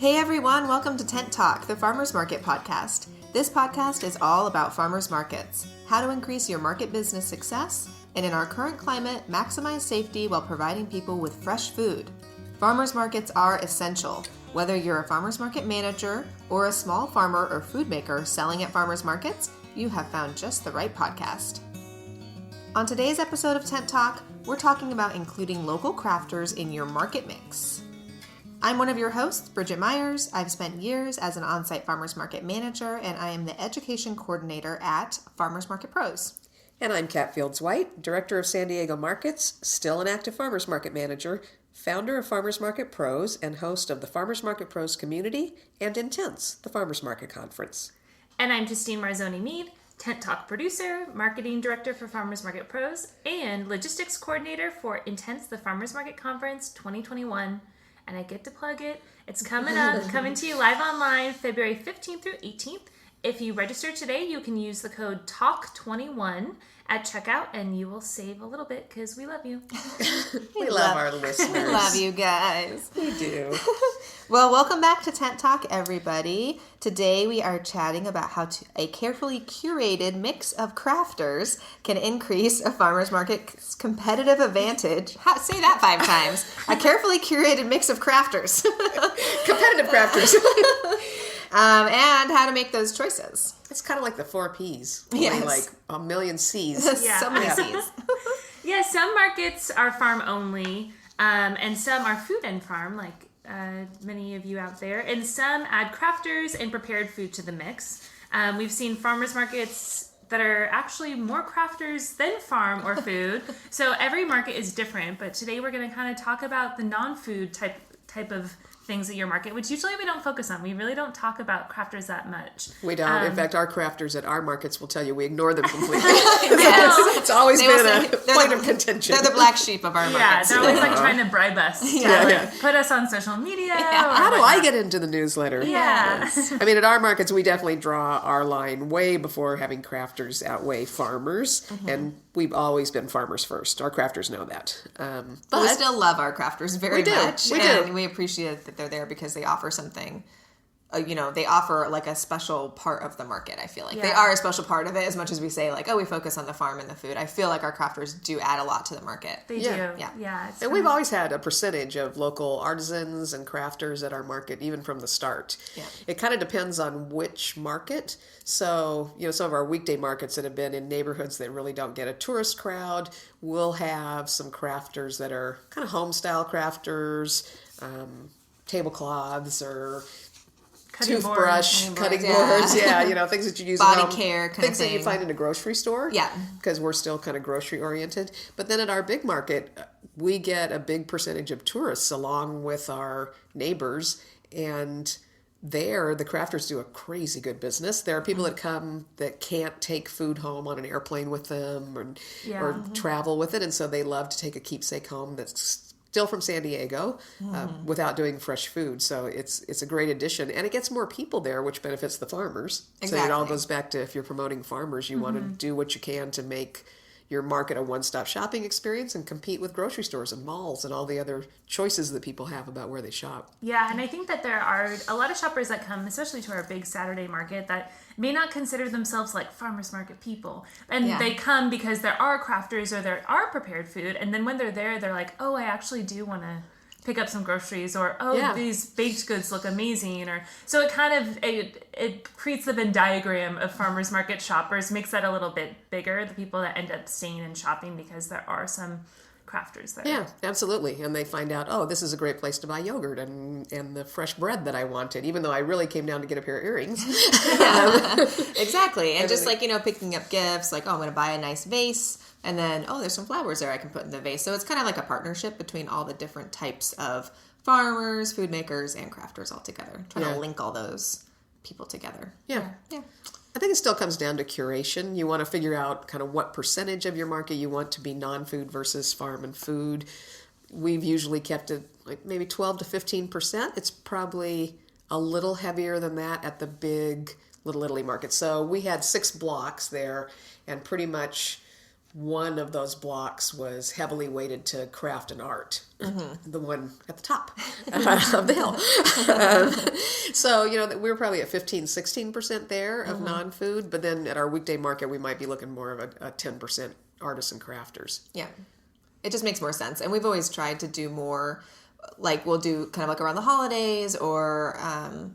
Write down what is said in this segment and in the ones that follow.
Hey everyone, welcome to Tent Talk, the Farmers Market podcast. This podcast is all about farmers markets, how to increase your market business success, and in our current climate, maximize safety while providing people with fresh food. Farmers markets are essential. Whether you're a farmers market manager or a small farmer or food maker selling at farmers markets, you have found just the right podcast. On today's episode of Tent Talk, we're talking about including local crafters in your market mix. I'm one of your hosts, Bridget Myers. I've spent years as an on-site farmers market manager, and I am the education coordinator at Farmers Market Pros. And I'm Kat Fields-White, Director of San Diego Markets, still an active Farmers Market Manager, founder of Farmers Market Pros, and host of the Farmers Market Pros Community and Intense, the Farmers Market Conference. And I'm Justine Marzoni-Mead, Tent Talk producer, marketing director for Farmers Market Pros, and logistics coordinator for Intense, the Farmers Market Conference 2021. And I get to plug it. It's coming up, coming to you live online February 15th through 18th. If you register today, you can use the code TALK21 at checkout, and you will save a little bit because we love you. we love our listeners. We love you guys. We do. Well, welcome back to Tent Talk, everybody. Today we are chatting about how a carefully curated mix of crafters can increase a farmer's market's competitive advantage. Say that 5 times. A carefully curated mix of crafters. Competitive crafters. And how to make those choices. It's kind of like the 4 Ps. Yes. Only like a million Cs. Yeah. So many C's. Yeah, some markets are farm only, and some are food and farm, like many of you out there, and some add crafters and prepared food to the mix. We've seen farmers markets that are actually more crafters than farm or food. So every market is different, but today we're going to kind of talk about the non-food type of things at your market, which usually we don't focus on. We really don't talk about crafters that much. We don't. In fact, our crafters at our markets will tell you we ignore them completely. Yes. It's always been a point of contention. They're the black sheep of our Yeah, markets. they're always like trying to bribe us to put us on social media. Yeah. How do I get into the newsletter? Yeah. I mean, at our markets, we definitely draw our line way before having crafters outweigh farmers. And we've always been farmers first. Our crafters know that. But we still love our crafters very much. We and do. we appreciate that they're there because they offer something. They offer like a special part of the market, I feel like. They are a special part of it as much as we say like, oh, we focus on the farm and the food. I feel like our crafters do add a lot to the market. They Yeah. do. Yeah. Yeah. And we've always had a percentage of local artisans and crafters at our market, even from the start. Yeah. It kind of depends on which market. So, some of our weekday markets that have been in neighborhoods that really don't get a tourist crowd, we'll have some crafters that are kind of home-style crafters, tablecloths or toothbrush, cutting boards, things that you use Body at home, care kind things of that you thing. find in a grocery store. Yeah. Because we're still kind of grocery oriented. But then at our big market, we get a big percentage of tourists along with our neighbors, and there the crafters do a crazy good business. There are people that come that can't take food home on an airplane with them or travel with it, and so they love to take a keepsake home that's still from San Diego without doing fresh food. So it's a great addition, and it gets more people there, which benefits the farmers. Exactly. So it all goes back to if you're promoting farmers, you want to do what you can to make your market a one-stop shopping experience and compete with grocery stores and malls and all the other choices that people have about where they shop. Yeah, and I think that there are a lot of shoppers that come, especially to our big Saturday market, that may not consider themselves like farmers market people. And they come because there are crafters or there are prepared food. And then when they're there, they're like, oh, I actually do want to pick up some groceries, or these baked goods look amazing, or so it kind of it creates the Venn diagram of farmers market shoppers, makes that a little bit bigger, the people that end up staying and shopping because there are some crafters there. Yeah, absolutely. And they find out, oh, this is a great place to buy yogurt and the fresh bread that I wanted, even though I really came down to get a pair of earrings. Exactly. And just like, picking up gifts, like, oh, I'm going to buy a nice vase. And then, oh, there's some flowers there I can put in the vase. So it's kind of like a partnership between all the different types of farmers, food makers, and crafters all together. Trying to link all those people together. Yeah. Yeah. I think it still comes down to curation. You want to figure out kind of what percentage of your market you want to be non-food versus farm and food. We've usually kept it like maybe 12 to 15%. It's probably a little heavier than that at the big Little Italy market. So we had 6 blocks there, and pretty much one of those blocks was heavily weighted to craft and art, the one at the top of the hill. So, we were probably at 16% there of non-food, but then at our weekday market, we might be looking more of a 10% artisan crafters. Yeah. It just makes more sense. And we've always tried to do more, like we'll do kind of like around the holidays or,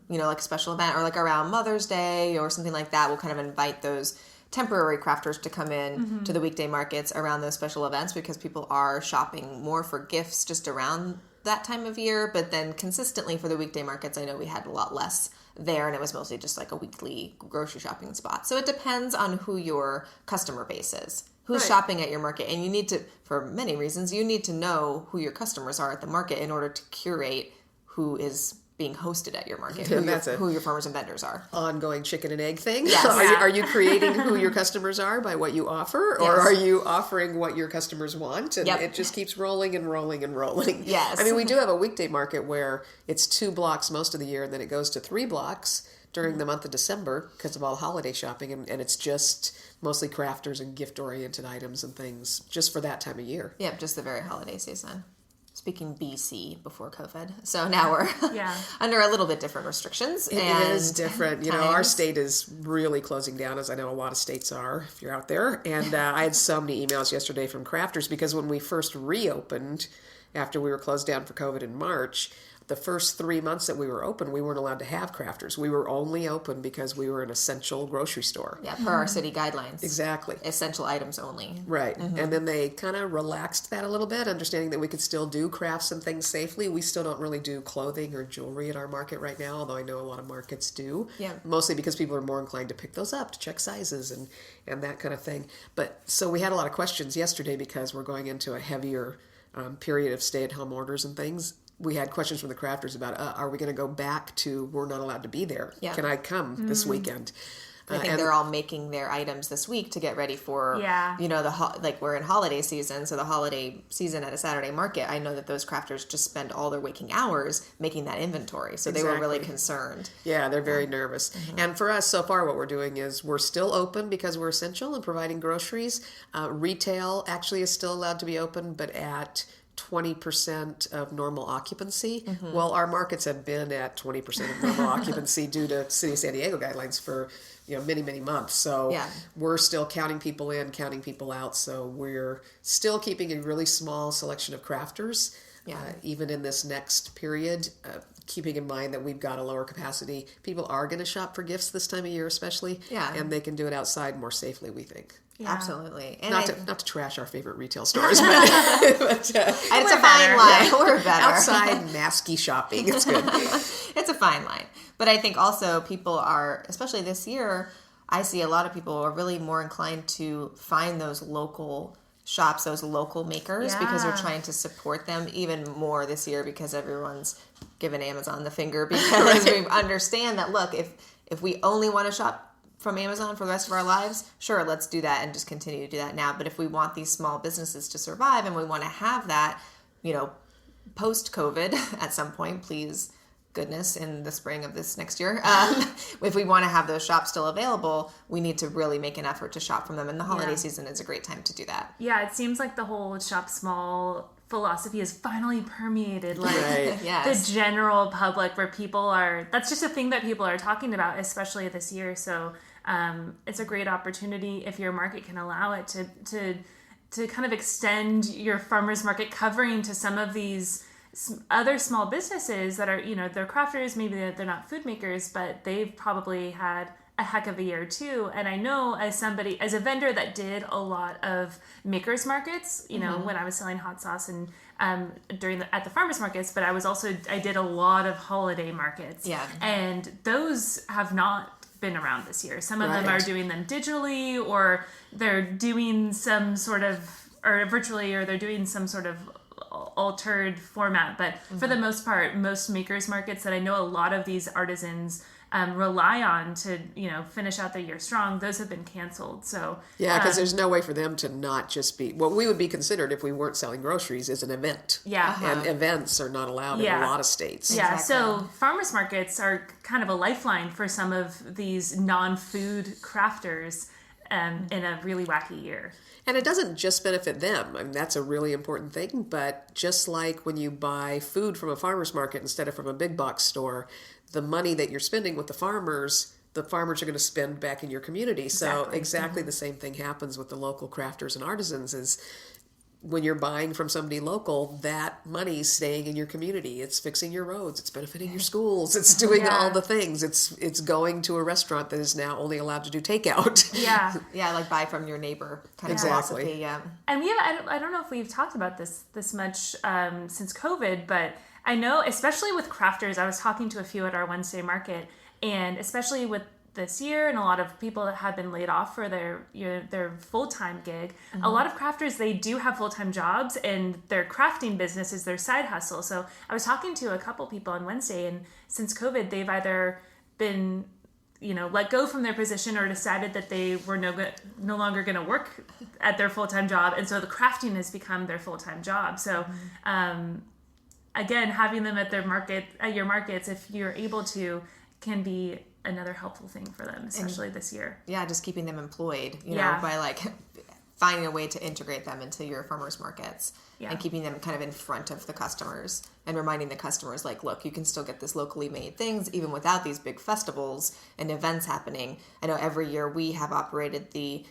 like a special event or like around Mother's Day or something like that. We'll kind of invite those temporary crafters to come in to the weekday markets around those special events because people are shopping more for gifts just around that time of year. But then consistently for the weekday markets, I know we had a lot less there, and it was mostly just like a weekly grocery shopping spot. So it depends on who your customer base is, who's shopping at your market. And you need to, for many reasons, you need to know who your customers are at the market in order to curate who is being hosted at your market, who your farmers and vendors are. Ongoing chicken and egg thing. Yes. Are you creating who your customers are by what you offer, or are you offering what your customers want? And it just keeps rolling and rolling and rolling. Yes. I mean, we do have a weekday market where it's 2 blocks most of the year, and then it goes to 3 blocks during the month of December because of all holiday shopping, and it's just mostly crafters and gift-oriented items and things just for that time of year. Yep, just the very holiday season. Speaking BC before COVID. So now we're under a little bit different restrictions. It is different. Our state is really closing down, as I know a lot of states are, if you're out there. And I had so many emails yesterday from crafters because when we first reopened, after we were closed down for COVID in March, the first 3 months that we were open, we weren't allowed to have crafters. We were only open because we were an essential grocery store. Yeah, per our city guidelines. Exactly. Essential items only. Right. And then they kind of relaxed that a little bit, understanding that we could still do crafts and things safely. We still don't really do clothing or jewelry at our market right now, although I know a lot of markets do. Yeah. Mostly because people are more inclined to pick those up, to check sizes and that kind of thing. But so we had a lot of questions yesterday because we're going into a heavier period of stay-at-home orders and things. We had questions from the crafters about, are we going to go back to we're not allowed to be there? Yeah. Can I come this weekend? I think they're all making their items this week to get ready for, like we're in holiday season. So the holiday season at a Saturday market, I know that those crafters just spend all their waking hours making that inventory. So they were really concerned. Yeah, they're very nervous. And for us, so far, what we're doing is we're still open because we're essential and providing groceries. Retail actually is still allowed to be open, but at 20% of normal occupancy. Well, our markets have been at 20% of normal occupancy due to City of San Diego guidelines for many, many months. So we're still counting people in, counting people out. So we're still keeping a really small selection of crafters, even in this next period, keeping in mind that we've got a lower capacity. People are going to shop for gifts this time of year especially, and they can do it outside more safely, we think. Yeah. Absolutely. And not to trash our favorite retail stores, but it's a fine line. We're better. Outside masky shopping. It's good. It's a fine line. But I think also people are, especially this year, I see a lot of people are really more inclined to find those local shops, those local makers, because they're trying to support them even more this year because everyone's given Amazon the finger because we understand that, look, if we only want to shop from Amazon for the rest of our lives, sure, let's do that and just continue to do that now. But if we want these small businesses to survive and we want to have that, post-COVID at some point, please, goodness, in the spring of this next year, if we want to have those shops still available, we need to really make an effort to shop from them. And the holiday season is a great time to do that. Yeah, it seems like the whole shop small philosophy has finally permeated the general public where people are, that's just a thing that people are talking about, especially this year. So it's a great opportunity if your market can allow it to kind of extend your farmers market covering to some of these other small businesses that are, they're crafters, maybe they're not food makers, but they've probably had a heck of a year too. And I know as a vendor that did a lot of makers markets, when I was selling hot sauce and at the farmers markets, but I did a lot of holiday markets. Yeah. And those have not been around this year. Some of them are doing them digitally, or they're doing some sort of, or virtually, or they're doing some sort of altered format. But for the most part, most makers markets that I know a lot of these artisans rely on to finish out the year strong, those have been canceled. So because there's no way for them to not just be what we would be considered if we weren't selling groceries is an event. And events are not allowed in a lot of states. So farmers markets are kind of a lifeline for some of these non-food crafters in a really wacky year. And it doesn't just benefit them. I mean, that's a really important thing. But just like when you buy food from a farmer's market instead of from a big box store, the money that you're spending with the farmers are going to spend back in your community. So exactly the same thing happens with the local crafters and artisans is when you're buying from somebody local, that money's staying in your community. It's fixing your roads. It's benefiting your schools. It's doing all the things. It's going to a restaurant that is now only allowed to do takeout. Yeah. Yeah, like buy from your neighbor kind of philosophy. Yeah. And I don't know if we've talked about this much since COVID, but I know, especially with crafters, I was talking to a few at our Wednesday market, and especially with this year and a lot of people that have been laid off for their full-time gig, a lot of crafters, they do have full-time jobs and their crafting business is their side hustle. So I was talking to a couple people on Wednesday, and since COVID, they've either been let go from their position or decided that they were no longer going to work at their full-time job, and so the crafting has become their full-time job. So again, having them at your markets, if you're able to, can be another helpful thing for them, especially this year. Yeah, just keeping them employed, by like finding a way to integrate them into your farmers markets and keeping them kind of in front of the customers and reminding the customers, like, look, you can still get this locally made things even without these big festivals and events happening. I know every year we have operated the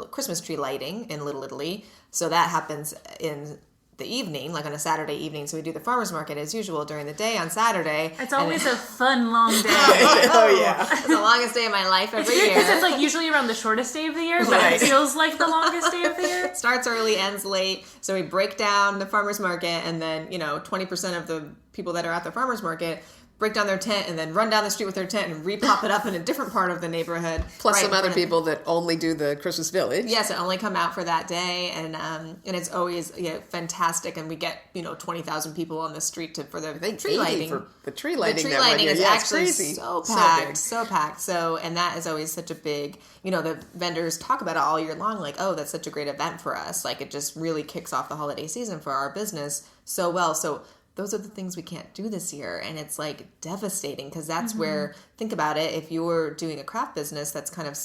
Christmas tree lighting in Little Italy. So that happens in the evening, like on a Saturday evening. So we do the farmers market as usual during the day on Saturday. It's always a fun, long day. It's the longest day of my life every year. Because it's like usually around the shortest day of the year, but it feels like the longest day of the year. Starts early, ends late. So we break down the farmers market, and then 20% of the people that are at the farmers market break down their tent and then run down the street with their tent and repop it up in a different part of the neighborhood. Plus some other people that only do the Christmas Village. Yes, that only come out for that day, and it's always fantastic. And we get 20,000 people on the street for the tree lighting. For the tree lighting. The tree lighting is actually crazy. so packed, so packed. So, and that is always such a big. The vendors talk about it all year long, like, oh, that's such a great event for us. Like, it just really kicks off the holiday season for our business so well. So those are the things we can't do this year. And it's like devastating because that's where, think about it, if you're doing a craft business that's kind of,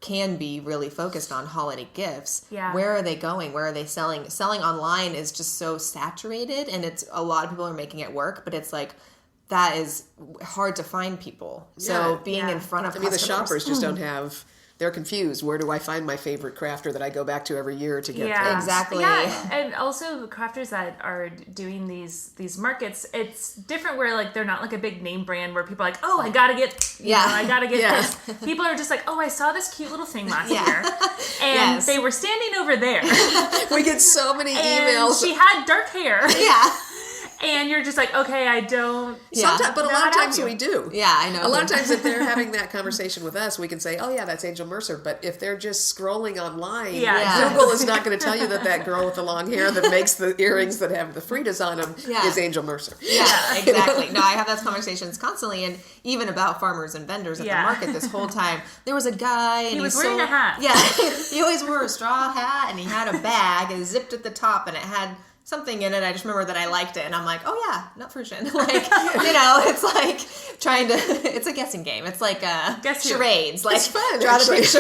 can be really focused on holiday gifts. Yeah. Where are they going? Where are they selling? Selling online is just so saturated, and it's a lot of people are making it work, but it's like, that is hard to find people. So being in front of customers. The shoppers just don't have... They're confused. Where do I find my favorite crafter that I go back to every year to get things? Exactly. Yeah, and also crafters that are doing these markets, it's different where like they're not like a big name brand where people are like, oh, I gotta get this. People are just like, oh, I saw this cute little thing last year, and they were standing over there. We get so many emails. She had dark hair. Yeah. And you're just like, okay, I don't... Sometimes, but a lot of times we do. Yeah, I know. A lot of times if they're having that conversation with us, we can say, oh yeah, that's Angel Mercer. But if they're just scrolling online, Google is not going to tell you that girl with the long hair that makes the earrings that have the Fridas on them is Angel Mercer. Yeah, exactly. No, I have those conversations constantly, and even about farmers and vendors at the market this whole time. There was a guy, and he was wearing a hat. Yeah, he always wore a straw hat, and he had a bag, and zipped at the top, and it had something in it. I just remember that I liked it, and I'm like, oh yeah, nut fruition. Like, it's like trying to, it's a guessing game. It's like charades. Like, it's fun, draw the picture.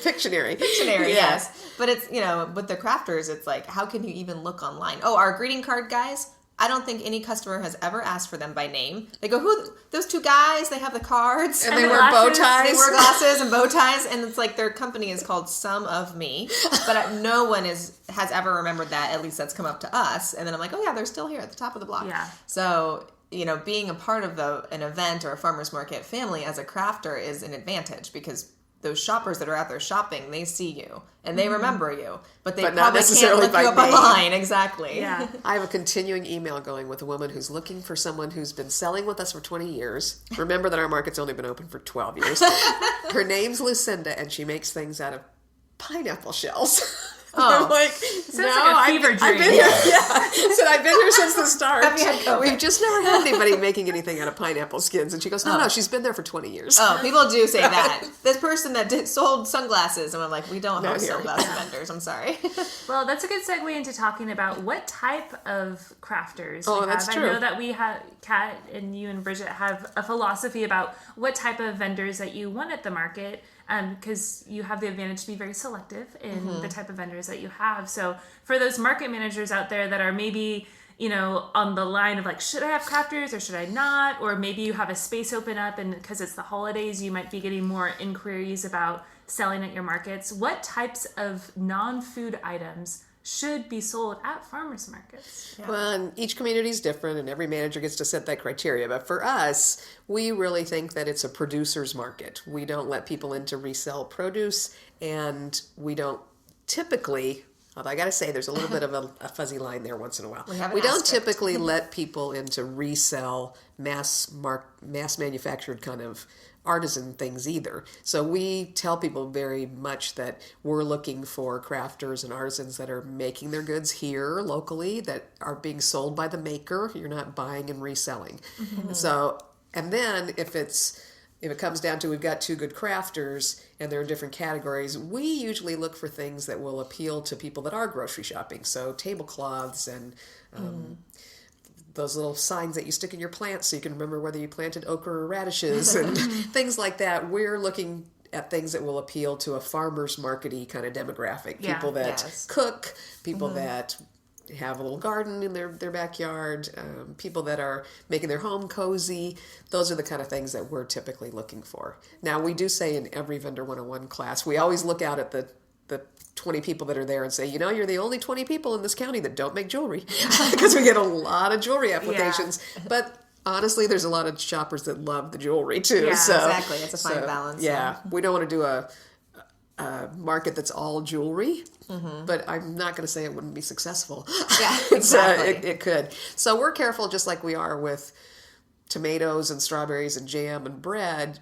Pictionary. Pictionary, yes. But it's, with the crafters, it's like, how can you even look online? Oh, our greeting card guys, I don't think any customer has ever asked for them by name. They go, who? Those two guys, they have the cards. And they wear bow ties. They wear glasses and bow ties. And it's like their company is called Some of Me. But no one has ever remembered that. At least that's come up to us. And then I'm like, oh yeah, they're still here at the top of the block. Yeah. So, being a part of an event or a farmer's market family as a crafter is an advantage because those shoppers that are out there shopping, they see you and they remember you, but they probably can't look you up online. Exactly. Yeah. I have a continuing email going with a woman who's looking for someone who's been selling with us for 20 years. Remember that our market's only been open for 12 years. Her name's Lucinda, and she makes things out of pineapple shells. Oh. I'm like, sounds like a fever dream. I've been here. Said I've been here since the start. We've just never had anybody making anything out of pineapple skins. And she goes, no, she's been there for 20 years. Oh, people do say that. This person that sold sunglasses, and I'm like, we don't have sunglasses vendors. I'm sorry. Well, that's a good segue into talking about what type of crafters we have. That's true. I know that we have, Kat and you and Bridget have a philosophy about what type of vendors that you want at the market. because you have the advantage to be very selective in the type of vendors that you have. So for those market managers out there that are maybe, on the line of like, should I have crafters or should I not? Or maybe you have a space open up and because it's the holidays, you might be getting more inquiries about selling at your markets. What types of non-food items should be sold at farmers markets? Yeah. Well, and each community is different and every manager gets to set that criteria. But for us, we really think that it's a producer's market. We don't let people in to resell produce, and we don't typically, although I got to say there's a little bit of a fuzzy line there once in a while. We don't typically let people in to resell mass manufactured kind of artisan things either. So we tell people very much that we're looking for crafters and artisans that are making their goods here locally, that are being sold by the maker. You're not buying and reselling. So, and then if it comes down to we've got two good crafters and they're in different categories, we usually look for things that will appeal to people that are grocery shopping. So tablecloths and those little signs that you stick in your plants so you can remember whether you planted okra or radishes and things like that. We're looking at things that will appeal to a farmer's market-y kind of demographic. People that cook, people that have a little garden in their backyard, people that are making their home cozy. Those are the kind of things that we're typically looking for. Now, we do say in every Vendor 101 class, we always look out at the 20 people that are there and say, you're the only 20 people in this county that don't make jewelry, because we get a lot of applications. Yeah. But honestly, there's a lot of shoppers that love the jewelry too. Yeah, so, exactly. It's a fine balance. Yeah, we don't want to do a market that's all jewelry, but I'm not going to say it wouldn't be successful. Yeah, exactly. It could. So we're careful, just like we are with tomatoes and strawberries and jam and bread.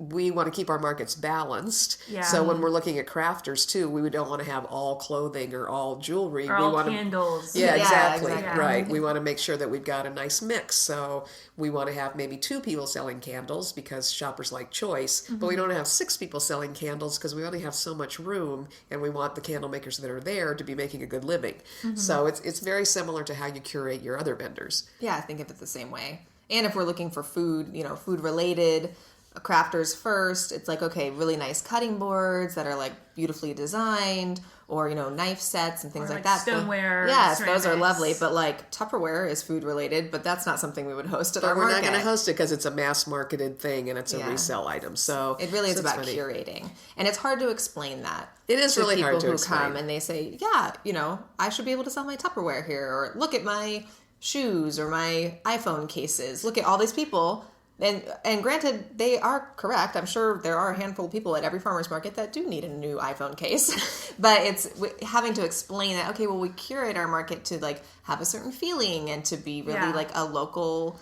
We want to keep our markets balanced. Yeah. So when we're looking at crafters too, we don't want to have all clothing or all jewelry. Or we all want candles. Yeah, exactly. Right. We want to make sure that we've got a nice mix. So we want to have maybe 2 people selling candles because shoppers like choice, but we don't have 6 people selling candles because we only have so much room, and we want the candle makers that are there to be making a good living. So it's very similar to how you curate your other vendors. Yeah, I think of it the same way. And if we're looking for food, food related crafters first, it's like, okay, really nice cutting boards that are like beautifully designed, or knife sets and things like that. Stoneware. Yes, those are lovely. But like Tupperware is food related, but that's not something we would host at our market. We're not going to host it because it's a mass marketed thing and it's a resale item. So it really is about curating, and it's hard to explain that. It is really hard to explain. People who come and they say, I should be able to sell my Tupperware here, or look at my shoes or my iPhone cases. Look at all these people. And granted, they are correct. I'm sure there are a handful of people at every farmer's market that do need a new iPhone case. But it's having to explain that, okay, well, we curate our market to like have a certain feeling and to be really like a local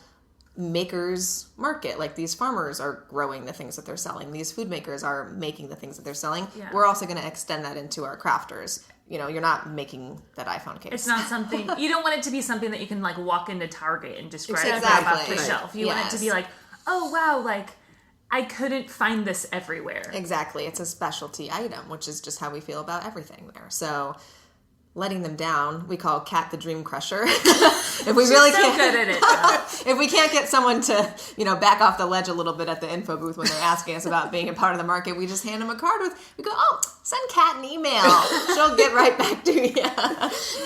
maker's market. Like these farmers are growing the things that they're selling. These food makers are making the things that they're selling. Yeah. We're also going to extend that into our crafters. You're not making that iPhone case. It's not something, you don't want it to be something that you can like walk into Target and just grab off the shelf. You want it to be like, oh, wow, like, I couldn't find this everywhere. Exactly. It's a specialty item, which is just how we feel about everything there. So letting them down, we call Kat the Dream Crusher. If we really can't, good at it. If we can't get someone to, back off the ledge a little bit at the info booth when they're asking us about being a part of the market, we just hand them a card we go, send Kat an email. She'll get right back to you.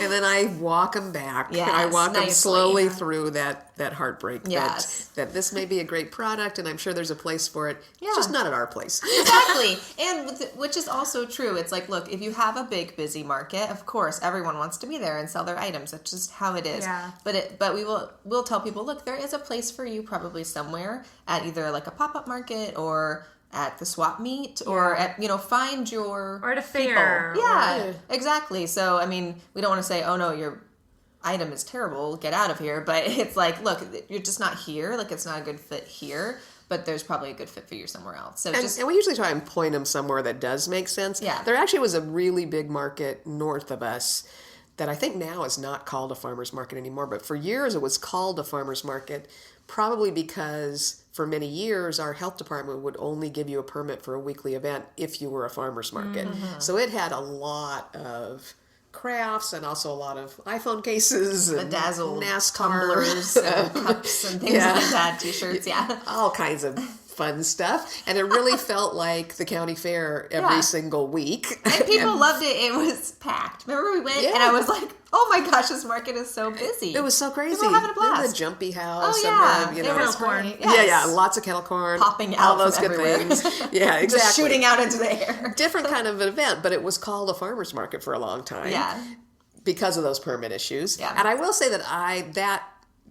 And then I walk them back. Yes, I walk them slowly through that heartbreak. Yes. That this may be a great product, and I'm sure there's a place for it. Yeah. Just not at our place. Exactly. And which is also true. It's like, look, if you have a big, busy market, of course, everyone wants to be there and sell their items. That's just how it is. Yeah. But we'll tell people, look, there is a place for you probably somewhere at either like a pop-up market or at the swap meet or at, find your or at a fair. People. Yeah, exactly. So, I mean, we don't want to say, oh no, your item is terrible, get out of here. But it's like, look, you're just not here. Like, it's not a good fit here, but there's probably a good fit for you somewhere else. So and we usually try and point them somewhere that does make sense. Yeah. There actually was a really big market north of us that I think now is not called a farmer's market anymore, but for years it was called a farmer's market, probably because for many years our health department would only give you a permit for a weekly event if you were a farmer's market. Mm-hmm. So it had a lot of crafts and also a lot of iPhone cases and bedazzled NASCAR tumblers and cups and things like that, t-shirts, all kinds of fun stuff. And it really felt like the county fair every single week. And people loved it. It was packed. Remember we went and I was like, oh my gosh, this market is so busy. It was so crazy. People were having a blast. The jumpy house. Oh, yeah. And It the, was corn. great. Yes. Yeah, lots of kettle corn. Popping out all those from good everywhere. things. Yeah, exactly. Just shooting out into the air. Different kind of an event, but it was called a farmer's market for a long time. Yeah. Because of those permit issues. Yeah. And I will say that that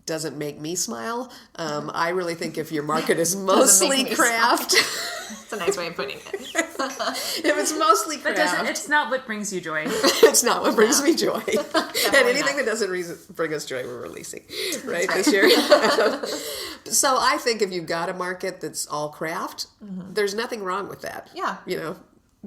doesn't make me smile. I really think if your market is mostly craft. It's a nice way of putting it. If it's mostly But craft. it's not what brings you joy. It's not what brings me joy. And anything that doesn't bring us joy, we're releasing. Right, this year? So I think if you've got a market that's all craft, there's nothing wrong with that. Yeah. You know?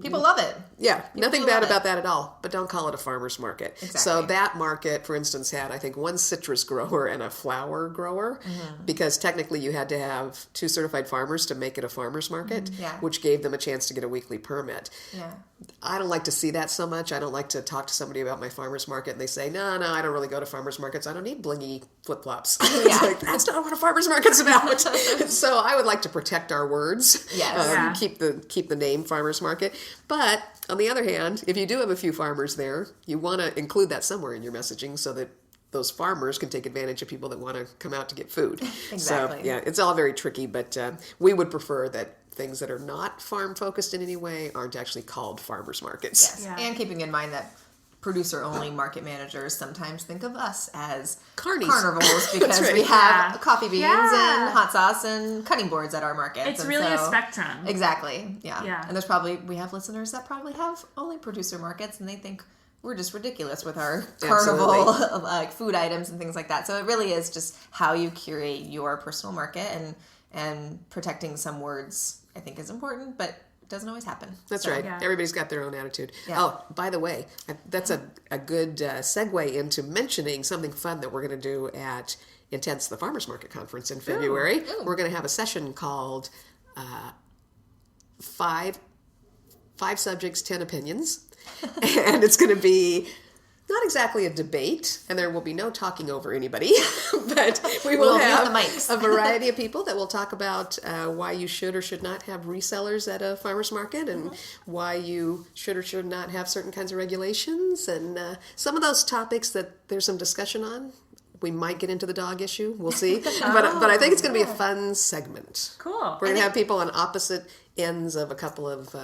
People love it. Yeah, nothing do bad love about it. that at all, but don't call it a farmer's market. Exactly. So that market, for instance, had, I think, one citrus grower and a flower grower, because technically you had to have 2 certified farmers to make it a farmer's market, which gave them a chance to get a weekly permit. Yeah. I don't like to see that so much. I don't like to talk to somebody about my farmer's market and they say, no, I don't really go to farmer's markets. I don't need blingy flip-flops. It's like, that's not what a farmer's market's about. So I would like to protect our words. Yes. Keep the name farmer's market. But on the other hand, if you do have a few farmers there, you want to include that somewhere in your messaging so that those farmers can take advantage of people that want to come out to get food. Exactly. So, yeah, it's all very tricky, but we would prefer that things that are not farm focused in any way aren't actually called farmers markets. Yes. Yeah. And keeping in mind that producer-only market managers sometimes think of us as carnivores because we have coffee beans and hot sauce and cutting boards at our markets. It's really a spectrum. Exactly. Yeah. And we have listeners that probably have only producer markets and they think we're just ridiculous with our carnival like food items and things like that. So it really is just how you curate your personal market, and protecting some words I think is important, but it doesn't always happen. That's right. Yeah. Everybody's got their own attitude. Yeah. Oh, by the way, that's a good segue into mentioning something fun that we're going to do at Intense, the Farmers Market Conference in February. Ooh. We're going to have a session called 5 Subjects, 10 Opinions. And it's going to be not exactly a debate, and there will be no talking over anybody, but we will have a variety of people that will talk about why you should or should not have resellers at a farmer's market, and why you should or should not have certain kinds of regulations, and some of those topics that there's some discussion on. We might get into the dog issue. We'll see. But I think it's going to be a fun segment. Cool. We're going to have people on opposite ends of a couple of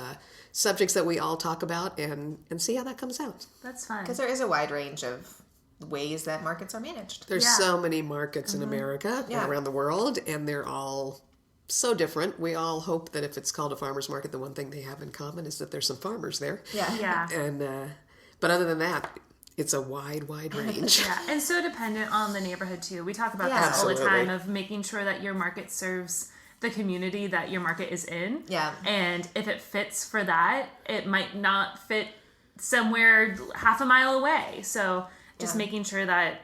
subjects that we all talk about and see how that comes out. That's fun. Because there is a wide range of ways that markets are managed. There's so many markets in America and around the world, and they're all so different. We all hope that if it's called a farmer's market, the one thing they have in common is that there's some farmers there. Yeah. And but other than that, it's a wide range. Yeah, and so dependent on the neighborhood too. We talk about that all the time, of making sure that your market serves the community that your market is in. Yeah. And if it fits for that, it might not fit somewhere half a mile away. So just making sure that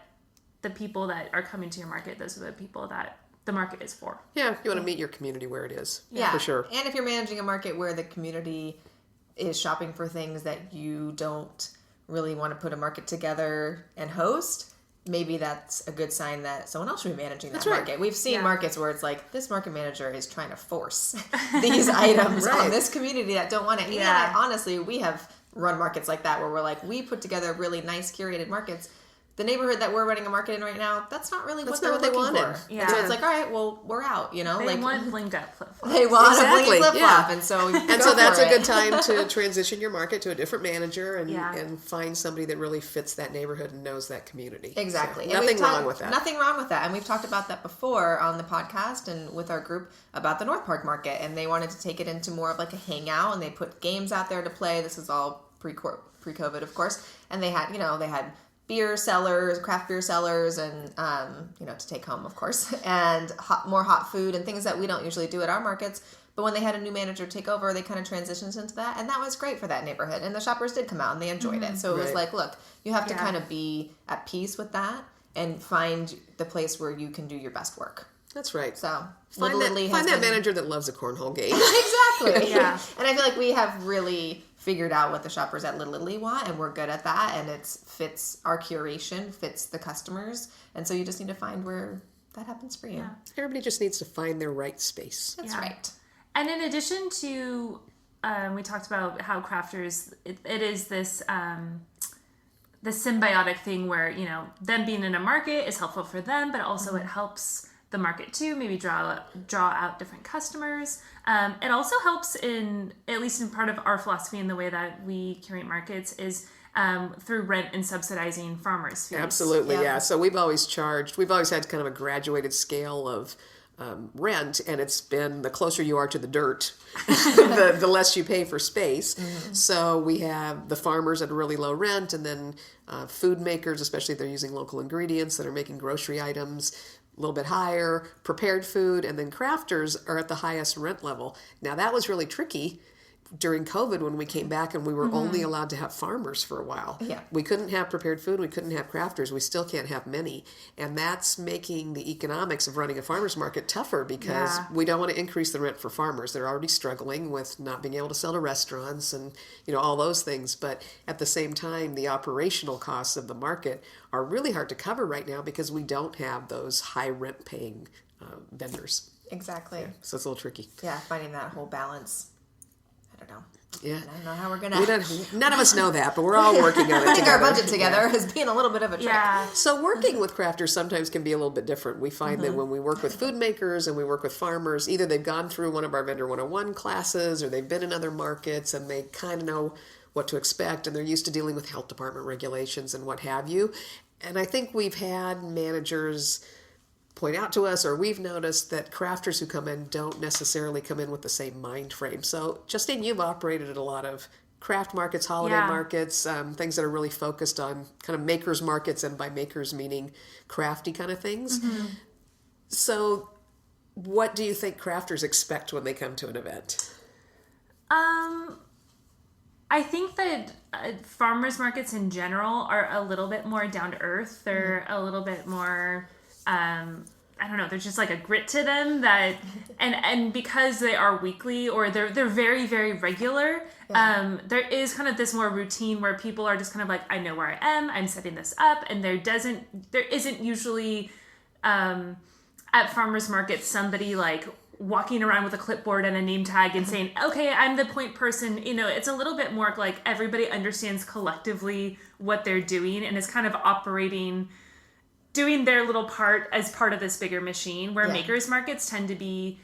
the people that are coming to your market, those are the people that the market is for. Yeah, you want to meet your community where it is. Yeah, for sure. And if you're managing a market where the community is shopping for things that you don't really want to put a market together and host, maybe that's a good sign that someone else should be managing that market. We've seen markets where it's like, this market manager is trying to force these items on this community that don't want it. Yeah. And honestly, we have run markets like that where we're like, we put together really nice curated markets. The neighborhood that we're running a market in right now, that's not really what they wanted. Yeah. And so it's like, all right, well, we're out, you know? They want blinged up flip-flops. They want a blingy flip-flop. And so that's a good time to transition your market to a different manager and find somebody that really fits that neighborhood and knows that community. Exactly. So nothing wrong with that. Nothing wrong with that. And we've talked about that before on the podcast and with our group about the North Park Market. And they wanted to take it into more of like a hangout, and they put games out there to play. This is all pre-COVID, of course. And they had, beer sellers, craft beer sellers, and, to take home, of course, and more hot food and things that we don't usually do at our markets. But when they had a new manager take over, they kind of transitioned into that. And that was great for that neighborhood. And the shoppers did come out and they enjoyed it. So it was like, look, you have to kind of be at peace with that and find the place where you can do your best work. That's right. So find that manager that loves a cornhole game. Exactly. Yeah. And I feel like we have really figured out what the shoppers at Little Italy want, and we're good at that, and it fits our curation, fits the customers, and so you just need to find where that happens for you. Everybody just needs to find their right space. That's right. And in addition to, we talked about how crafters, it is this the symbiotic thing where, you know, them being in a market is helpful for them, but also it helps the market too, maybe draw out different customers. It also helps in, at least in part of our philosophy in the way that we curate markets, is through rent and subsidizing farmers' fees. Absolutely, yeah. So we've always had kind of a graduated scale of rent, and it's been the closer you are to the dirt, the less you pay for space. So we have the farmers at a really low rent, and then food makers, especially if they're using local ingredients that are making grocery items, a little bit higher, prepared food, and then crafters are at the highest rent level. Now that was really tricky during COVID when we came back and we were only allowed to have farmers for a while. Yeah. We couldn't have prepared food. We couldn't have crafters. We still can't have many. And that's making the economics of running a farmer's market tougher because we don't want to increase the rent for farmers. They're already struggling with not being able to sell to restaurants and, you know, all those things. But at the same time, the operational costs of the market are really hard to cover right now because we don't have those high rent paying vendors. Exactly. Yeah, so it's a little tricky. Yeah, finding that whole balance. I don't know. Yeah. I don't know how we're going to... None of us know that, but we're all working on it putting together. our budget together has been a little bit of a trick. Yeah. So working with crafters sometimes can be a little bit different. We find that when we work with food makers and we work with farmers, either they've gone through one of our Vendor 101 classes or they've been in other markets and they kind of know what to expect and they're used to dealing with health department regulations and what have you. And I think we've had managers point out to us, or we've noticed that crafters who come in don't necessarily come in with the same mind frame. So Justine, you've operated at a lot of craft markets, holiday markets, things that are really focused on kind of makers markets, and by makers meaning crafty kind of things. So what do you think crafters expect when they come to an event? I think that farmers markets in general are a little bit more down to earth. They're a little bit more... I don't know, there's just like a grit to them that, and because they are weekly or they're very, very regular, there is kind of this more routine where people are just kind of like, I know where I am, I'm setting this up, and there isn't usually, at farmers markets, somebody like walking around with a clipboard and a name tag and saying, okay, I'm the point person. You know, it's a little bit more like everybody understands collectively what they're doing and is kind of doing their little part as part of this bigger machine, where makers markets tend to be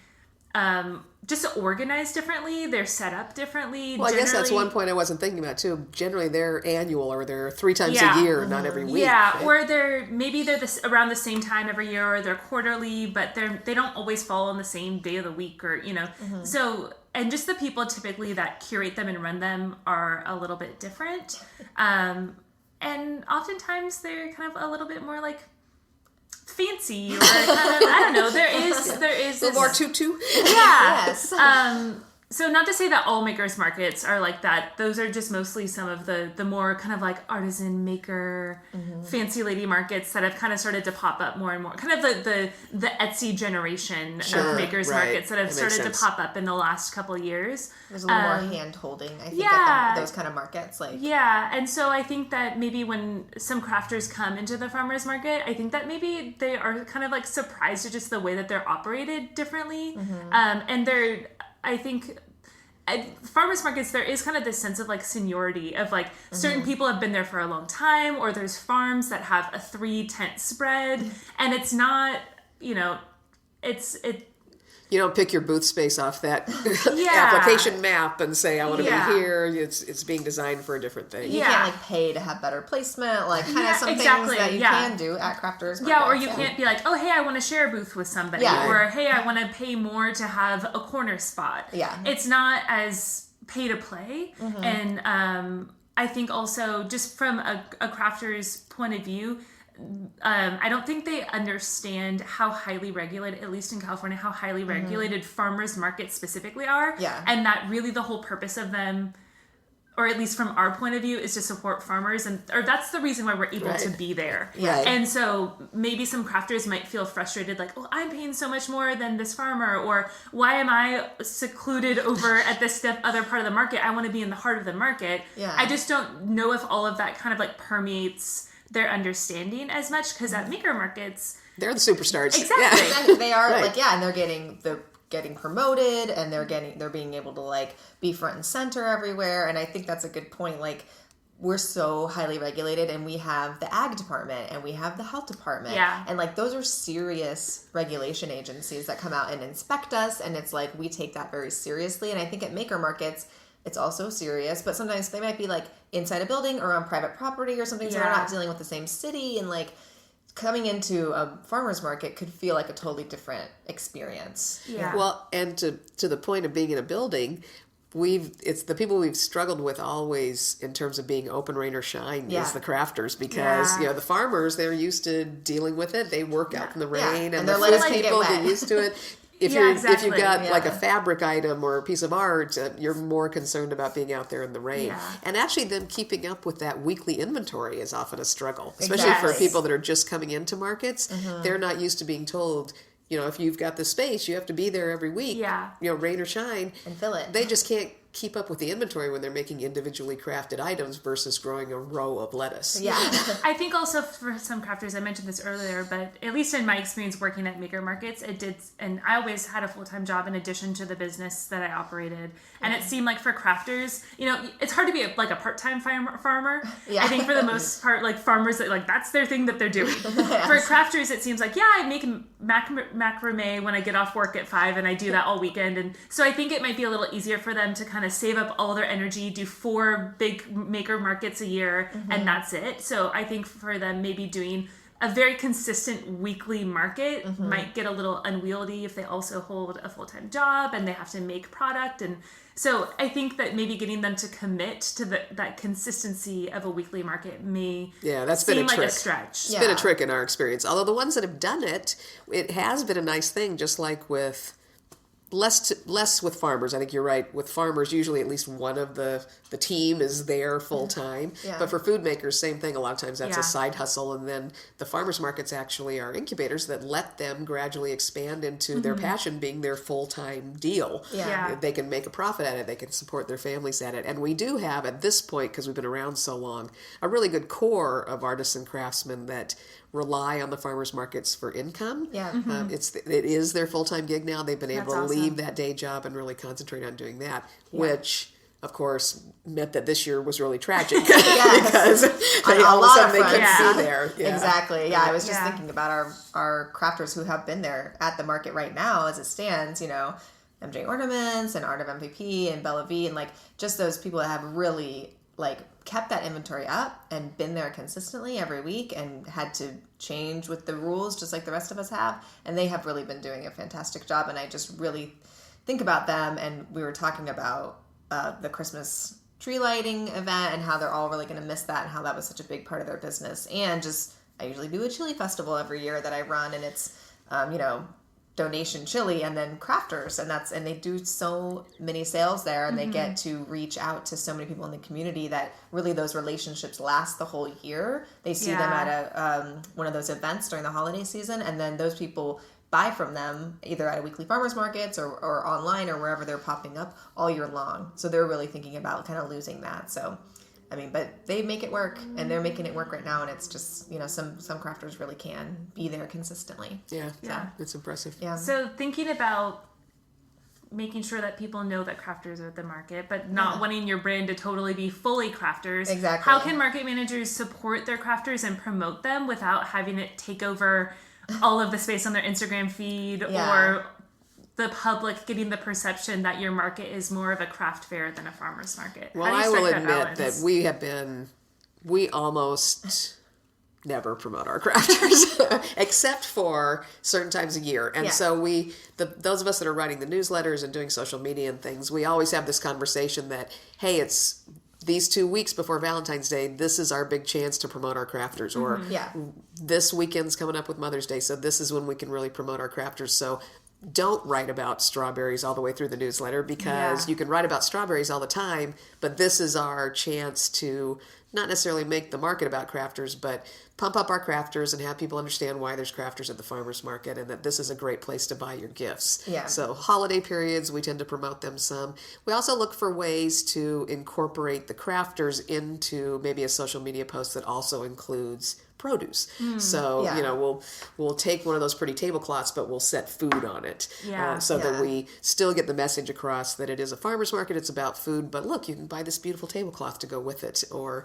just organized differently. They're set up differently. Well, I guess that's one point I wasn't thinking about too. Generally, they're annual or they're 3 times a year, not every week. Yeah, right? or they're around the same time every year, or they're quarterly, but they don't always fall on the same day of the week, or you know. So, and just the people typically that curate them and run them are a little bit different, and oftentimes they're kind of a little bit more like fancy, or kind of, I don't know, there is a little more tutu. Yeah. Yes. So not to say that all makers markets are like that. Those are just mostly some of the more kind of like artisan maker, fancy lady markets that have kind of started to pop up more and more. Kind of the Etsy generation of makers markets that have started to pop up in the last couple of years. There's a little more hand holding, I think, at those kind of markets. And so I think that maybe when some crafters come into the farmers market, I think that maybe they are kind of like surprised at just the way that they're operated differently. And I think at farmers markets, there is kind of this sense of like seniority of like certain people have been there for a long time, or there's farms that have a 3-tent spread, and it's not, you know, you don't pick your booth space off that application map and say, I want to be here. It's being designed for a different thing. You can't like pay to have better placement, like kind of some things that you can do at crafters markets. Yeah, or you can't be like, oh, hey, I want to share a booth with somebody. Or, hey, I want to pay more to have a corner spot. Yeah. It's not as pay to play. And I think also just from a crafter's point of view, I don't think they understand how highly regulated, at least in California, how highly regulated farmers markets specifically are. Yeah. And that really the whole purpose of them, or at least from our point of view, is to support farmers. Or that's the reason why we're able to be there. Right. And so maybe some crafters might feel frustrated, like, oh, I'm paying so much more than this farmer, or why am I secluded over at this other part of the market? I want to be in the heart of the market. Yeah. I just don't know if all of that kind of like permeates their understanding as much, because at maker markets, they're the superstars. Exactly. They are and they're getting the getting promoted, and they're being able to like be front and center everywhere. And I think that's a good point. Like, we're so highly regulated, and we have the ag department and we have the health department. Yeah. And like, those are serious regulation agencies that come out and inspect us. And it's like, we take that very seriously. And I think at maker markets, it's also serious, but sometimes they might be like inside a building or on private property or something. So they're not dealing with the same city. And like, coming into a farmer's market could feel like a totally different experience. Yeah. Well, and to the point of being in a building, it's the people we've struggled with always in terms of being open, rain or shine is the crafters, because the farmers, they're used to dealing with it. They work out in the rain, and the food people get used to it. If you've got like a fabric item or a piece of art, you're more concerned about being out there in the rain. Yeah. And actually, them keeping up with that weekly inventory is often a struggle, especially for people that are just coming into markets. They're not used to being told, if you've got the space, you have to be there every week. Yeah. Rain or shine, and fill it. They just can't keep up with the inventory when they're making individually crafted items versus growing a row of lettuce. Yeah. I think also for some crafters, I mentioned this earlier, but at least in my experience working at maker markets, it did, and I always had a full-time job in addition to the business that I operated. And it seemed like for crafters, it's hard to be a part-time farmer. Yeah. I think for the most part, like farmers, that that's their thing that they're doing. Yes. For crafters, it seems like, I make macrame when I get off work at 5 and I do that all weekend. And so I think it might be a little easier for them to kind of save up all their energy, do 4 big maker markets a year, and that's it. So I think for them, maybe doing a very consistent weekly market might get a little unwieldy if they also hold a full-time job and they have to make product. And so I think that maybe getting them to commit to that consistency of a weekly market may seem like a stretch. It's been a trick in our experience. Although the ones that have done it, it has been a nice thing, just like with less with farmers. I think you're right. With farmers, usually at least one of the team is there full time. Yeah. But for food makers, same thing. A lot of times that's a side hustle. And then the farmers markets actually are incubators that let them gradually expand into their passion being their full-time deal. Yeah. They can make a profit at it. They can support their families at it. And we do have, at this point, because we've been around so long, a really good core of artists and craftsmen that rely on the farmers markets for income. Yeah. It is their full-time gig now. They've been able to leave that day job and really concentrate on doing that, which of course meant that this year was really tragic because all of a sudden they couldn't be there. Yeah. Exactly. Yeah, I was just thinking about our crafters who have been there at the market right now as it stands, MJ Ornaments and Art of MVP and Bella V, and like just those people that have really like kept that inventory up and been there consistently every week and had to change with the rules just like the rest of us have. And they have really been doing a fantastic job. And I just really think about them. And we were talking about the Christmas tree lighting event and how they're all really going to miss that and how that was such a big part of their business. And just, I usually do a chili festival every year that I run, and it's, donation chili and then crafters, and they do so many sales there, and they get to reach out to so many people in the community that really those relationships last the whole year. They see them at a one of those events during the holiday season, and then those people buy from them either at a weekly farmers markets or online or wherever they're popping up all year long. So they're really thinking about kind of losing that. So but they make it work, and they're making it work right now, and it's just, some crafters really can be there consistently. Yeah. It's impressive. Yeah. So thinking about making sure that people know that crafters are at the market, but not wanting your brand to totally be fully crafters. Exactly. How can market managers support their crafters and promote them without having it take over all of the space on their Instagram feed or the public getting the perception that your market is more of a craft fair than a farmer's market? Well, I will admit that we almost never promote our crafters except for certain times a year. And so those of us that are writing the newsletters and doing social media and things, we always have this conversation that, hey, it's these 2 weeks before Valentine's Day, this is our big chance to promote our crafters. Or this weekend's coming up with Mother's Day, so this is when we can really promote our crafters. So don't write about strawberries all the way through the newsletter, because you can write about strawberries all the time, but this is our chance to not necessarily make the market about crafters, but pump up our crafters and have people understand why there's crafters at the farmers market and that this is a great place to buy your gifts. Yeah. So holiday periods, we tend to promote them some. We also look for ways to incorporate the crafters into maybe a social media post that also includes produce. So, we'll take one of those pretty tablecloths, but we'll set food on it. That we still get the message across that it is a farmer's market, it's about food, but look, you can buy this beautiful tablecloth to go with it. Or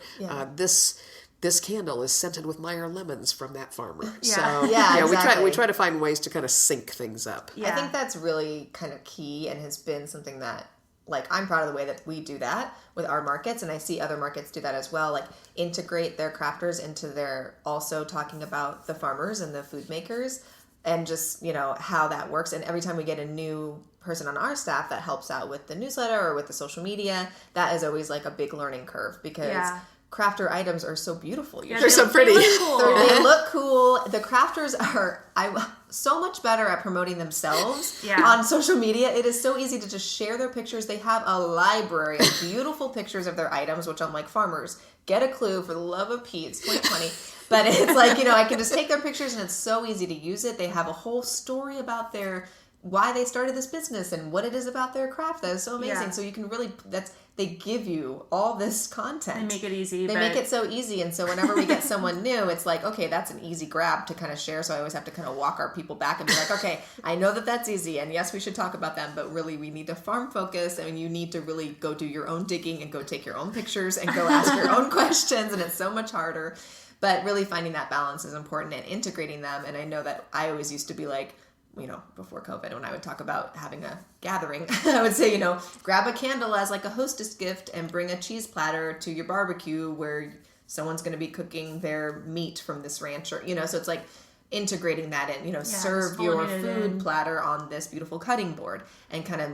this candle is scented with Meyer lemons from that farmer. Exactly. we try to find ways to kind of sync things up. I think that's really kind of key and has been something that, like, I'm proud of the way that we do that with our markets, and I see other markets do that as well, like integrate their crafters into their also talking about the farmers and the food makers and just, how that works. And every time we get a new person on our staff that helps out with the newsletter or with the social media, that is always like a big learning curve because crafter items are so beautiful. They're so pretty. They look cool. The crafters are so much better at promoting themselves on social media. It is so easy to just share their pictures. They have a library of beautiful pictures of their items, which I'm like, farmers, get a clue, for the love of Pete. It's 2020. But it's like, I can just take their pictures and it's so easy to use it. They have a whole story about why they started this business and what it is about their craft that is so amazing. Yeah. So you can really, they give you all this content. They make it easy. They make it so easy. And so whenever we get someone new, it's like, okay, that's an easy grab to kind of share. So I always have to kind of walk our people back and be like, okay, I know that that's easy. And yes, we should talk about them, but really we need to farm focus. I mean, you need to really go do your own digging and go take your own pictures and go ask your own questions. And it's so much harder. But really finding that balance is important and integrating them. And I know that I always used to be like, before COVID, when I would talk about having a gathering, I would say, grab a candle as like a hostess gift and bring a cheese platter to your barbecue where someone's going to be cooking their meat from this ranch or, so it's like integrating that in, serve your food platter on this beautiful cutting board and kind of,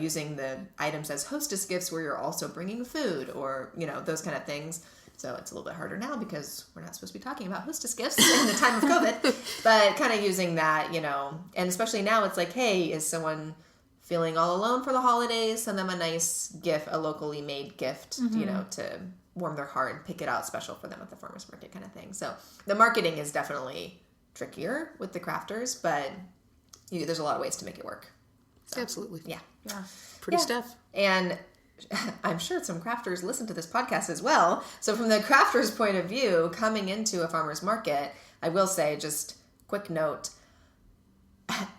using the items as hostess gifts where you're also bringing food or, those kind of things. So it's a little bit harder now because we're not supposed to be talking about hostess gifts in the time of COVID, but kind of using that, and especially now it's like, hey, is someone feeling all alone for the holidays? Send them a nice gift, a locally made gift, to warm their heart and pick it out special for them at the farmer's market kind of thing. So the marketing is definitely trickier with the crafters, but there's a lot of ways to make it work. So, absolutely. Yeah. Pretty stuff. And I'm sure some crafters listen to this podcast as well. So from the crafter's point of view, coming into a farmer's market, I will say, just quick note,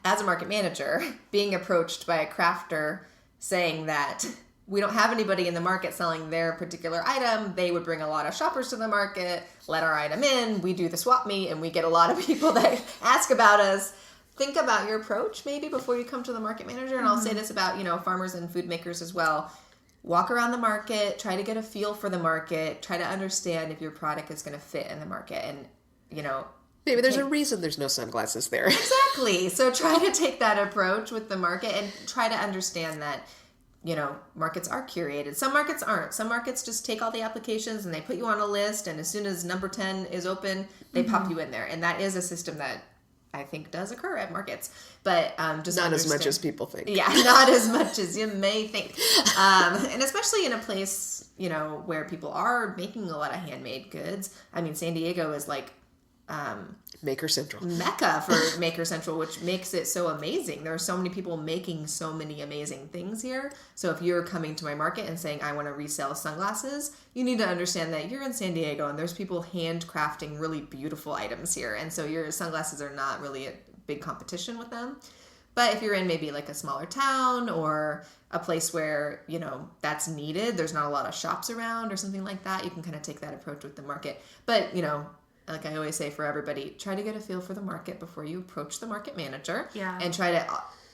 as a market manager, being approached by a crafter saying that we don't have anybody in the market selling their particular item, they would bring a lot of shoppers to the market, let our item in, we do the swap meet, and we get a lot of people that ask about us. Think about your approach maybe before you come to the market manager. And I'll say this about, farmers and food makers as well. Walk around the market, try to get a feel for the market, try to understand if your product is going to fit in the market. And, maybe there's a reason there's no sunglasses there. Exactly. So try to take that approach with the market and try to understand that, markets are curated. Some markets aren't. Some markets just take all the applications and they put you on a list. And as soon as number 10 is open, they pop you in there. And that is a system that I think does occur at markets, but just not as much as people think. Yeah, not as much as you may think, and especially in a place where people are making a lot of handmade goods. I mean, San Diego is like Maker Central, Mecca for Maker Central, which makes it so amazing. There are so many people making so many amazing things here. So if you're coming to my market and saying, I want to resell sunglasses, you need to understand that you're in San Diego and there's people handcrafting really beautiful items here. And so your sunglasses are not really a big competition with them. But if you're in maybe like a smaller town or a place where, that's needed, there's not a lot of shops around or something like that, you can kind of take that approach with the market. But, like I always say for everybody, try to get a feel for the market before you approach the market manager. Yeah. And try to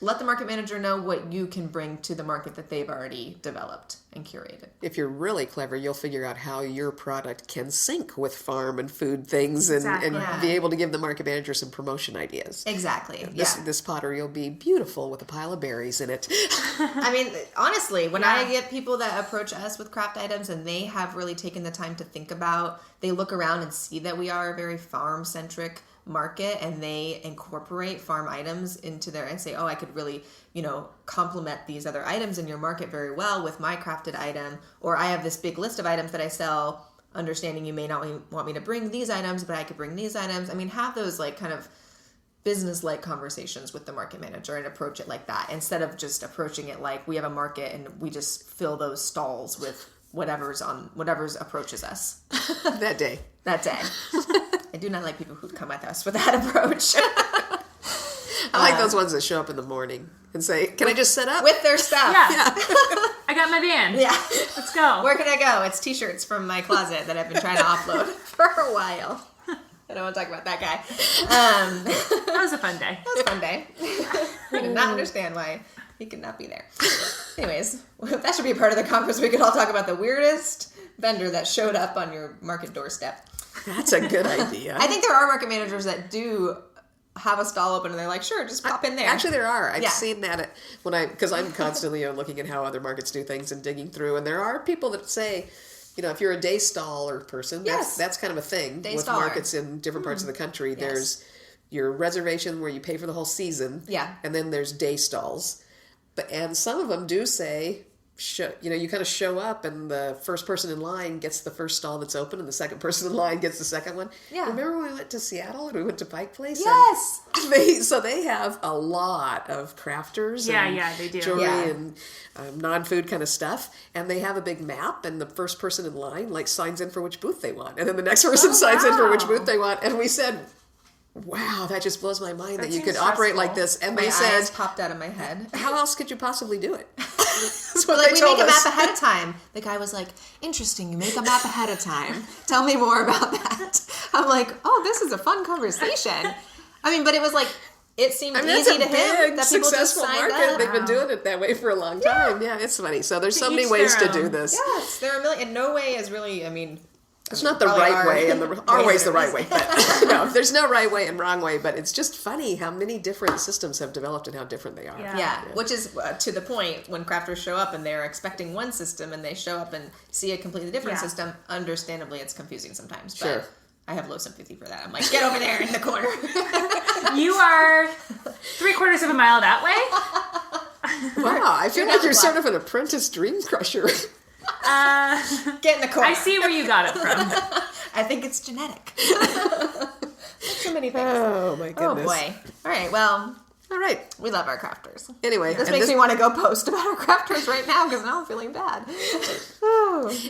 let the market manager know what you can bring to the market that they've already developed and curated. If you're really clever, you'll figure out how your product can sync with farm and food things and be able to give the market manager some promotion ideas. Exactly. This pottery will be beautiful with a pile of berries in it. I mean, honestly, when I get people that approach us with craft items and they have really taken the time to think about, they look around and see that we are a very farm-centric market and they incorporate farm items into their and say, I could really, complement these other items in your market very well with my crafted item, or I have this big list of items that I sell, understanding you may not want me to bring these items, but I could bring these items. I mean, have those like kind of business-like conversations with the market manager and approach it like that instead of just approaching it like we have a market and we just fill those stalls with whatever's approaches us that day. I do not like people who come at us with that approach. I like those ones that show up in the morning and say, can I just set up? With their stuff. Yeah. I got my van. Yeah. Let's go. Where can I go? It's t-shirts from my closet that I've been trying to offload for a while. I don't want to talk about that guy. That was a fun day. That was a fun day. I did not understand why he could not be there. Anyways, that should be a part of the conference. We could all talk about the weirdest vendor that showed up on your market doorstep. That's a good idea. I think there are market managers that do have a stall open and they're like, sure, just pop in there. Actually, there are. I've seen that because I'm constantly looking at how other markets do things and digging through. And there are people that say, if you're a day staller person, that's kind of a thing with markets in different parts of the country. Yes. There's your reservation where you pay for the whole season. Yeah. And then there's day stalls. And some of them do say, you kind of show up and the first person in line gets the first stall that's open and the second person in line gets the second one. Yeah. Remember when we went to Seattle and we went to Pike Place? Yes. They have a lot of crafters and they do. jewelry and non-food kind of stuff. And they have a big map and the first person in line signs in for which booth they want. And then the next person signs in for which booth they want. And we said, wow, that just blows my mind that you could operate like this. And my they said, eyes popped out of my head. How else could you possibly do it? That's what they told us. We make a map ahead of time. The guy was like, interesting, you make a map ahead of time. Tell me more about that. I'm like, oh, this is a fun conversation. But it was like, it seemed easy to him that people just signed up. They've been doing it that way for a long time. Yeah, it's funny. So there's so many ways to do this. Yes, there are a million. And no way is really, it's not the right way, and our way's the right way. But no, there's no right way and wrong way. But it's just funny how many different systems have developed and how different they are. Yeah. Which is to the point when crafters show up and they're expecting one system and they show up and see a completely different system. Understandably, it's confusing sometimes. But sure. I have low sympathy for that. I'm like, get over there in the corner. You are 3/4 of a mile that way. Wow, I feel like you're sort of an apprentice dream crusher. Get in the corner. I see where you got it from. I think it's genetic. So many things. Oh my goodness. Oh boy. All right. Well. All right. We love our crafters. Anyway, this makes me want to go post about our crafters right now because now I'm feeling bad. And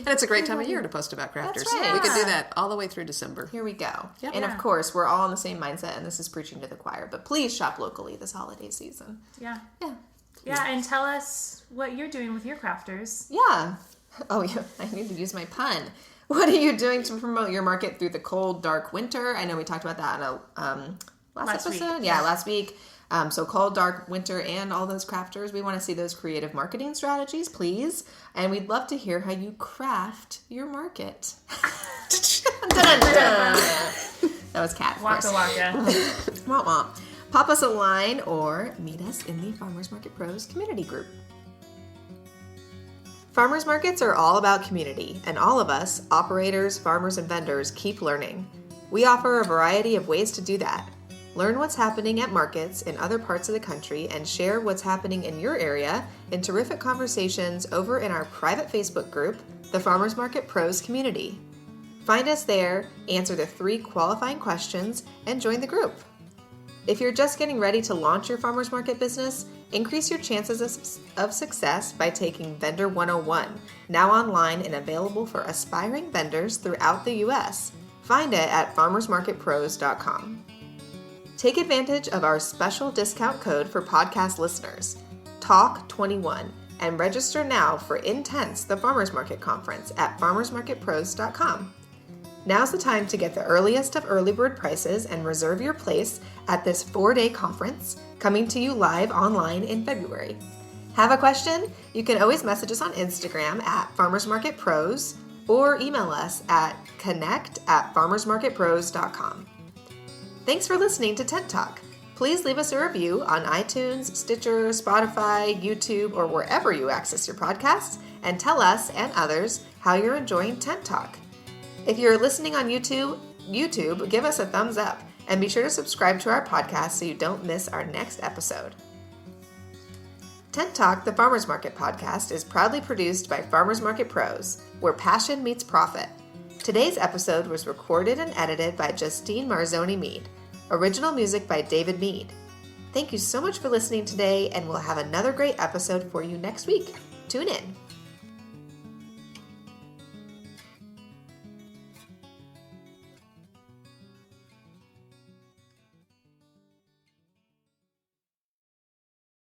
it's a great time of year to post about crafters. That's right. We could do that all the way through December. Here we go. Yep. And of course, we're all in the same mindset, and this is preaching to the choir. But please shop locally this holiday season. Yeah. Yeah. Yeah, and tell us what you're doing with your crafters. Yeah. Oh, yeah. I need to use my pun. What are you doing to promote your market through the cold, dark winter? I know we talked about that in a last episode. Week. Yeah, last week. So cold, dark winter, and all those crafters. We want to see those creative marketing strategies, please. And we'd love to hear how you craft your market. That was Cat. Waka waka. Womp womp. Pop us a line or meet us in the Farmers Market Pros community group. Farmers markets are all about community, and all of us, operators, farmers, and vendors, keep learning. We offer a variety of ways to do that. Learn what's happening at markets in other parts of the country and share what's happening in your area in terrific conversations over in our private Facebook group, the Farmers Market Pros Community. Find us there, answer the 3 qualifying questions, and join the group. If you're just getting ready to launch your farmers market business, increase your chances of success by taking Vendor 101, now online and available for aspiring vendors throughout the U.S. Find it at farmersmarketpros.com. Take advantage of our special discount code for podcast listeners, TALK21, and register now for Intense, the Farmers Market Conference at farmersmarketpros.com. Now's the time to get the earliest of early bird prices and reserve your place at this 4-day conference coming to you live online in February. Have a question? You can always message us on Instagram at Farmers Market Pros or email us at connect@farmersmarketpros.com. Thanks for listening to Tent Talk. Please leave us a review on iTunes, Stitcher, Spotify, YouTube, or wherever you access your podcasts, and tell us and others how you're enjoying Tent Talk. If you're listening on YouTube, give us a thumbs up and be sure to subscribe to our podcast so you don't miss our next episode. Tent Talk, the Farmers Market podcast, is proudly produced by Farmers Market Pros, where passion meets profit. Today's episode was recorded and edited by Justine Marzoni Mead. Original music by David Mead. Thank you so much for listening today, and we'll have another great episode for you next week. Tune in.